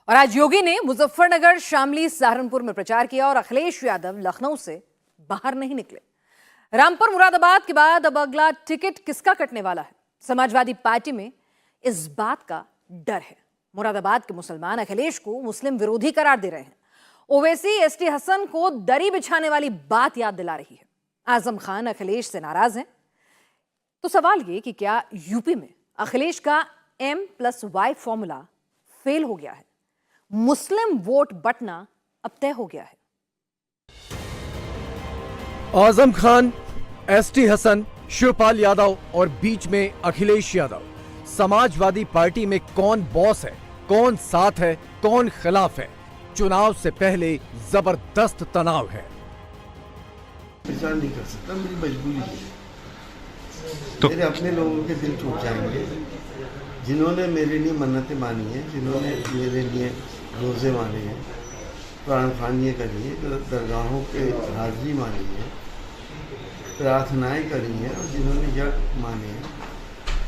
और आज योगी ने मुजफ्फरनगर, शामली, सहारनपुर में प्रचार किया और अखिलेश यादव लखनऊ से बाहर नहीं निकले। रामपुर, मुरादाबाद के बाद अब अगला टिकट किसका कटने वाला है, समाजवादी पार्टी में इस बात का डर है। मुरादाबाद के मुसलमान अखिलेश को मुस्लिम विरोधी करार दे रहे हैं। ओवैसी एसटी हसन को दरी बिछाने वाली बात याद दिला रही है। आजम खान अखिलेश से नाराज हैं। तो सवाल ये कि क्या यूपी में अखिलेश का M+Y फॉर्मूला फेल हो गया है, मुस्लिम वोट बंटना अब तय हो गया है। आजम खान, एसटी हसन, शिवपाल यादव और बीच में अखिलेश यादव। समाजवादी पार्टी में कौन बॉस है, कौन साथ है, कौन खिलाफ है, चुनाव से पहले जबरदस्त तनाव है। विचार नहीं कर सकता, मेरी मजबूरी है। तो मेरे अपने लोगों के दिल टूट जाएंगे जिन्होंने मेरे लिए मन्नतें मानी हैं, जिन्होंने मेरे लिए रोज़े माने हैं, कुरान खानियाँ करी हैं, दरगाहों के हाजिरी मानी है, प्रार्थनाएं करी हैं और जिन्होंने यज्ञ माने हैं।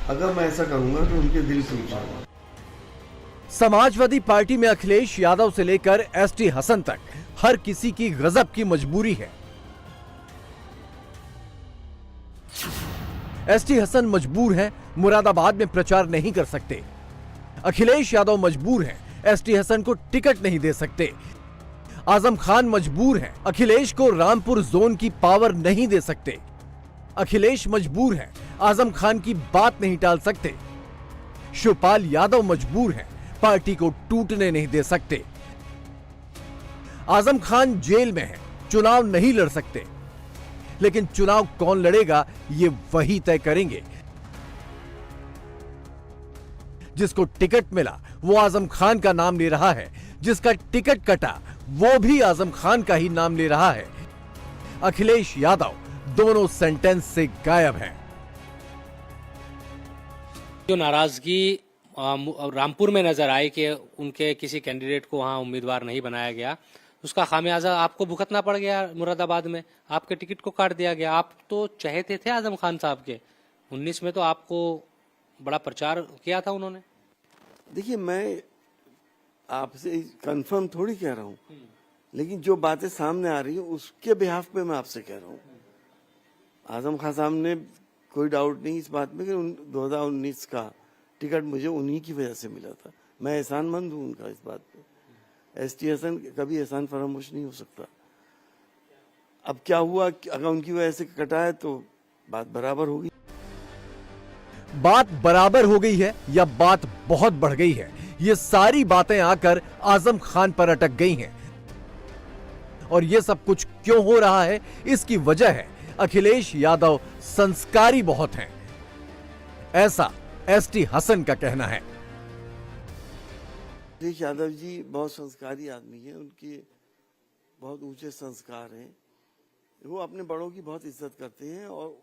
अगर मैं ऐसा करूँगा तो उनके दिल टूट जाएंगे। समाजवादी पार्टी में अखिलेश यादव से लेकर एसटी हसन तक हर किसी की गजब की मजबूरी है। एसटी हसन मजबूर हैं, मुरादाबाद में प्रचार नहीं कर सकते। अखिलेश यादव मजबूर हैं, एसटी हसन को टिकट नहीं दे सकते। आजम खान मजबूर हैं, अखिलेश को रामपुर जोन की पावर नहीं दे सकते। अखिलेश मजबूर हैं, आजम खान की बात नहीं टाल सकते। शिवपाल यादव मजबूर हैं, पार्टी को टूटने नहीं दे सकते। आजम खान जेल में हैं, चुनाव नहीं लड़ सकते। लेकिन चुनाव कौन लड़ेगा ये वही तय करेंगे। जिसको टिकट मिला वो आजम खान का नाम ले रहा है, जिसका टिकट कटा वो भी आजम खान का ही नाम ले रहा है। अखिलेश यादव दोनों सेंटेंस से गायब हैं। जो नाराजगी रामपुर में नजर आई कि उनके किसी कैंडिडेट को वहां उम्मीदवार नहीं बनाया गया, उसका खामियाजा आपको भुगतना पड़ गया। मुरादाबाद में आपके टिकट को काट दिया गया। आप तो चाहते थे आजम खान साहब के, 19 में तो आपको बड़ा प्रचार किया था उन्होंने। देखिए, मैं आपसे कंफर्म थोड़ी कह रहा हूँ, लेकिन जो बातें सामने आ रही हैं उसके बिहाफ पे मैं आपसे कह रहा हूँ। आजम खान साहब ने कोई डाउट नहीं इस बात में कि 2019 का टिकट मुझे उन्हीं की वजह से मिला था। मैं एहसानमंद हूँ उनका इस बात पे। एसटी हसन कभी एहसान फरामोश नहीं हो सकता। अब क्या हुआ, अगर उनकी वजह से कटा है तो बात बराबर होगी। बात बराबर हो गई है या बात बहुत बढ़ गई है, ये सारी बातें आकर आजम खान पर अटक गई हैं। और ये सब कुछ क्यों हो रहा है, इसकी वजह है अखिलेश यादव संस्कारी बहुत हैं, ऐसा एसटी हसन का कहना है। अखिलेश यादव जी बहुत संस्कारी आदमी है, उनके बहुत ऊंचे संस्कार हैं। वो अपने बड़ों की बहुत इज्जत करते हैं और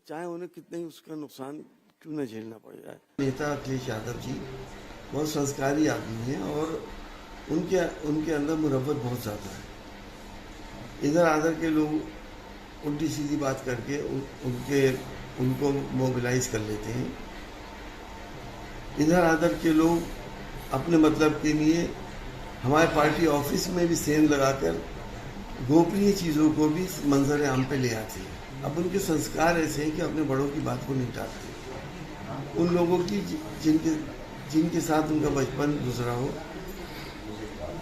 चाहे उन्हें कितने ही उसका नुकसान क्यों न झेलना पड़ जाए। नेता अखिलेश यादव जी बहुत संस्कारी आदमी हैं और उनके अंदर मुरव्वत बहुत ज़्यादा है। इधर आधर के लोग उल्टी सीधी बात करके उनको मोबिलाइज कर लेते हैं। इधर आधर के लोग अपने मतलब के लिए हमारे पार्टी ऑफिस में भी सेंध लगाकर गोपनीय चीज़ों को भी मंजर आम पे ले आते हैं। अब उनके संस्कार ऐसे हैं कि अपने बड़ों की बात को नहीं टालते। उन लोगों की जिनके साथ उनका बचपन गुजरा हो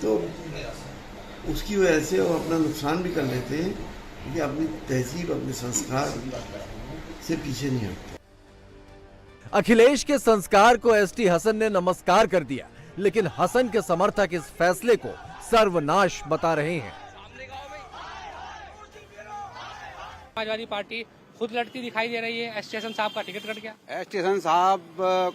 तो उसकी वजह से वो अपना नुकसान भी कर लेते हैं, क्योंकि अपनी तहजीब, अपने संस्कार से पीछे नहीं हटते। अखिलेश के संस्कार को एसटी हसन ने नमस्कार कर दिया, लेकिन हसन के समर्थक इस फैसले को सर्वनाश बता रहे हैं। समाजवादी पार्टी खुद लड़ती दिखाई दे रही है। एसटी हसन साहब का टिकट कट गया। एसटी हसन साहब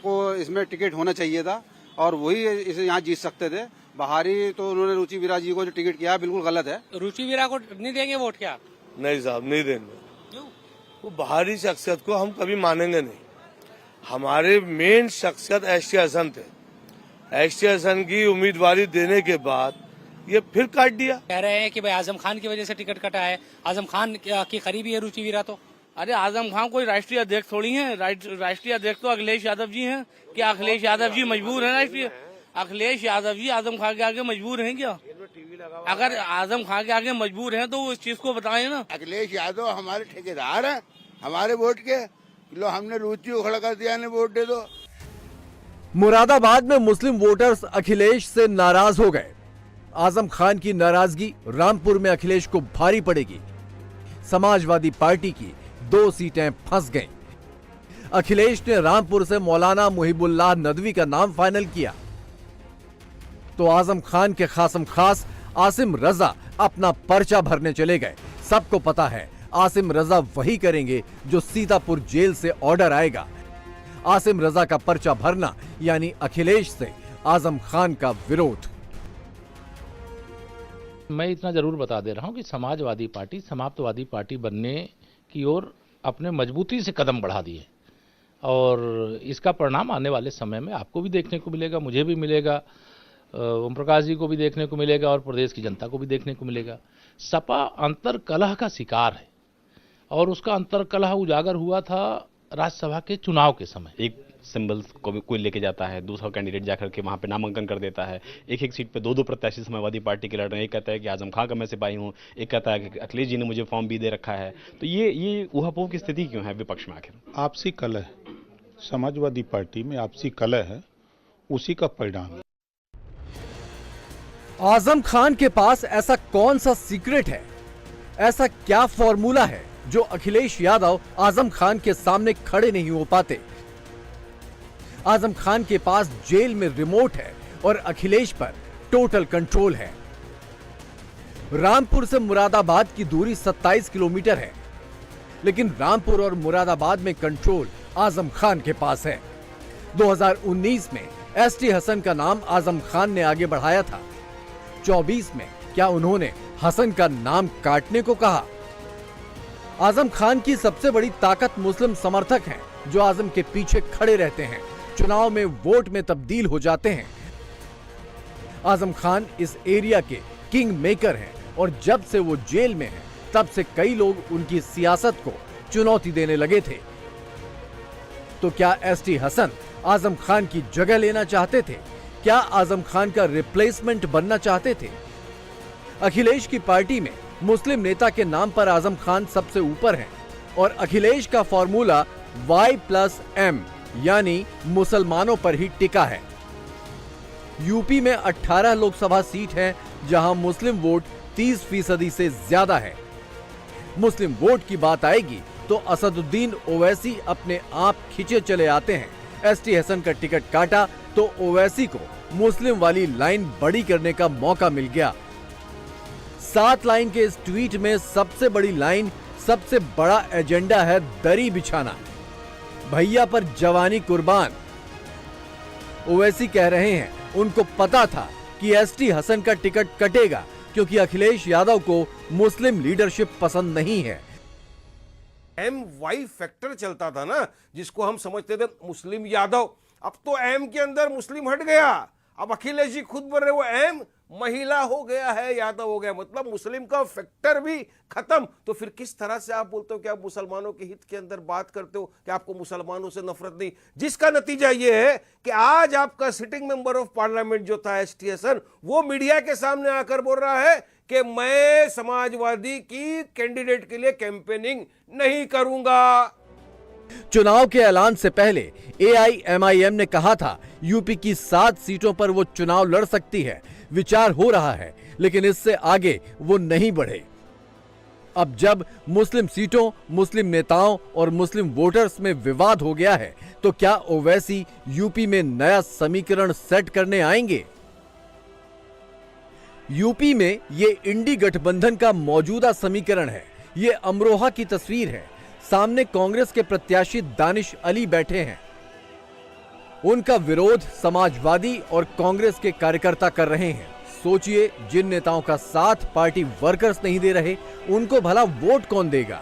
को इसमें टिकट होना चाहिए था और वही इसे यहाँ जीत सकते थे। बाहरी तो उन्होंने रुचि वीरा जी को जो टिकट किया बिल्कुल गलत है। रुचि वीरा को नहीं देंगे वोट क्या? नहीं साहब, नहीं देंगे। क्यों? वो बाहरी शख्सियत को हम कभी मानेंगे नहीं। हमारे मेन शख्सियत एसटी हसन थे। एसटी हसन की उम्मीदवारी देने के बाद ये फिर काट दिया। कह रहे हैं कि भाई आजम खान की वजह से टिकट कटा है। आजम खान की करीबी है रुचि वीरा। तो अरे आजम खान कोई राष्ट्रीय अध्यक्ष थोड़ी हैं। राष्ट्रीय अध्यक्ष तो अखिलेश यादव जी हैं। क्या अखिलेश यादव जी मजबूर है राष्ट्रीय? अखिलेश यादव जी आजम खान के आगे मजबूर हैं क्या? अगर आजम खान के आगे मजबूर हैं तो वो इस चीज को बताएं ना। अखिलेश यादव हमारे ठेकेदार हैं, हमारे वोट के। लो हमने रुचि को खड़ा कर दिया, वोट दे दो। मुरादाबाद में मुस्लिम वोटर्स अखिलेश से नाराज हो गए। आजम खान की नाराजगी रामपुर में अखिलेश को भारी पड़ेगी। समाजवादी पार्टी की 2 सीटें फंस गईं। अखिलेश ने रामपुर से मौलाना मुहिबुल्लाह नदवी का नाम फाइनल किया तो आजम खान के खासम खास आसिम रजा अपना पर्चा भरने चले गए। सबको पता है आसिम रजा वही करेंगे जो सीतापुर जेल से ऑर्डर आएगा। आसिम रजा का पर्चा भरना यानी अखिलेश से आजम खान का विरोध। मैं इतना जरूर बता दे रहा हूं कि समाजवादी पार्टी समाप्तवादी पार्टी बनने की ओर अपने मजबूती से कदम बढ़ा दिए और इसका परिणाम आने वाले समय में आपको भी देखने को मिलेगा, मुझे भी मिलेगा, ओम प्रकाश जी को भी देखने को मिलेगा और प्रदेश की जनता को भी देखने को मिलेगा। सपा अंतर्कलह का शिकार है और उसका अंतर्कलह उजागर हुआ था राज्यसभा के चुनाव के समय। एक सिंबल्स को भी कोई लेके जाता है, दूसरा कैंडिडेट जाकर के वहां पे नामांकन कर देता है। एक एक सीट पे 2-2 प्रत्याशी समाजवादी पार्टी के लड़ रहे हैं। एक कहता है कि आजम खान का मैं सिपाही हूं, एक कहता है कि अखिलेश जी ने मुझे फॉर्म भी दे रखा है। तो ये ऊहापोह की स्थिति क्यों है विपक्ष में? आखिर आपसी कलह, समाजवादी पार्टी में आपसी कलह है, उसी का परिणाम है। आजम खान के पास ऐसा कौन सा सीक्रेट है, ऐसा क्या फॉर्मूला है जो अखिलेश यादव आजम खान के सामने खड़े नहीं हो पाते? आजम खान के पास जेल में रिमोट है और अखिलेश पर टोटल कंट्रोल है। रामपुर से मुरादाबाद की दूरी 27 किलोमीटर है, लेकिन रामपुर और मुरादाबाद में कंट्रोल आजम खान के पास है। 2019 में एसटी हसन का नाम आजम खान ने आगे बढ़ाया था। 24 में क्या उन्होंने हसन का नाम काटने को कहा? आजम खान की सबसे बड़ी ताकत मुस्लिम समर्थक हैं जो आजम के पीछे खड़े रहते हैं, चुनाव में वोट में तब्दील हो जाते हैं। आजम खान इस एरिया के किंग मेकर हैं और जब से वो जेल में हैं तब से कई लोग उनकी सियासत को चुनौती देने लगे थे। तो क्या एसटी हसन आजम खान की जगह लेना चाहते थे? क्या आजम खान का रिप्लेसमेंट बनना चाहते थे? अखिलेश की पार्टी में मुस्लिम नेता के नाम पर आजम खान सबसे ऊपर हैं और अखिलेश का फॉर्मूला Y+M यानी मुसलमानों पर ही टिका है। यूपी में 18 लोकसभा सीट है जहां मुस्लिम वोट 30% से ज्यादा है। मुस्लिम वोट की बात आएगी तो असदुद्दीन ओवैसी अपने आप खिंचे चले आते हैं। एसटी हसन का टिकट काटा तो ओवैसी को मुस्लिम वाली लाइन बड़ी करने का मौका मिल गया। 7 लाइन के इस ट्वीट में सबसे बड़ी लाइन, सबसे बड़ा एजेंडा है दरी बिछाना, भैया पर जवानी कुर्बान। ओवैसी कह रहे हैं उनको पता था कि एसटी हसन का टिकट कटेगा क्योंकि अखिलेश यादव को मुस्लिम लीडरशिप पसंद नहीं है। MY फैक्टर चलता था ना, जिसको हम समझते थे मुस्लिम यादव। अब तो M के अंदर मुस्लिम हट गया, अब अखिलेश जी खुद बोल रहे वो M महिला हो गया है, यादव हो गया, मतलब मुस्लिम का फैक्टर भी खत्म। तो फिर किस तरह से आप बोलते हो कि आप मुसलमानों के हित के अंदर बात करते हो कि आपको मुसलमानों से नफरत नहीं? जिसका नतीजा ये है कि आज आपका सिटिंग मेंबर ऑफ पार्लियामेंट जो था एसटी हसन, वो मीडिया के सामने आकर बोल रहा है कि मैं समाजवादी की कैंडिडेट के लिए कैंपेनिंग नहीं करूंगा। चुनाव के ऐलान से पहले AIMIM ने कहा था यूपी की 7 सीटों पर वो चुनाव लड़ सकती है, विचार हो रहा है, लेकिन इससे आगे वो नहीं बढ़े। अब जब मुस्लिम सीटों, मुस्लिम नेताओं और मुस्लिम वोटर्स में विवाद हो गया है तो क्या ओवैसी यूपी में नया समीकरण सेट करने आएंगे? यूपी में ये इंडी गठबंधन का मौजूदा समीकरण है। ये अमरोहा की तस्वीर है। सामने कांग्रेस के प्रत्याशी दानिश अली बैठे हैं। उनका विरोध समाजवादी और कांग्रेस के कार्यकर्ता कर रहे हैं। सोचिए, जिन नेताओं का साथ पार्टी वर्कर्स नहीं दे रहे, उनको भला वोट कौन देगा?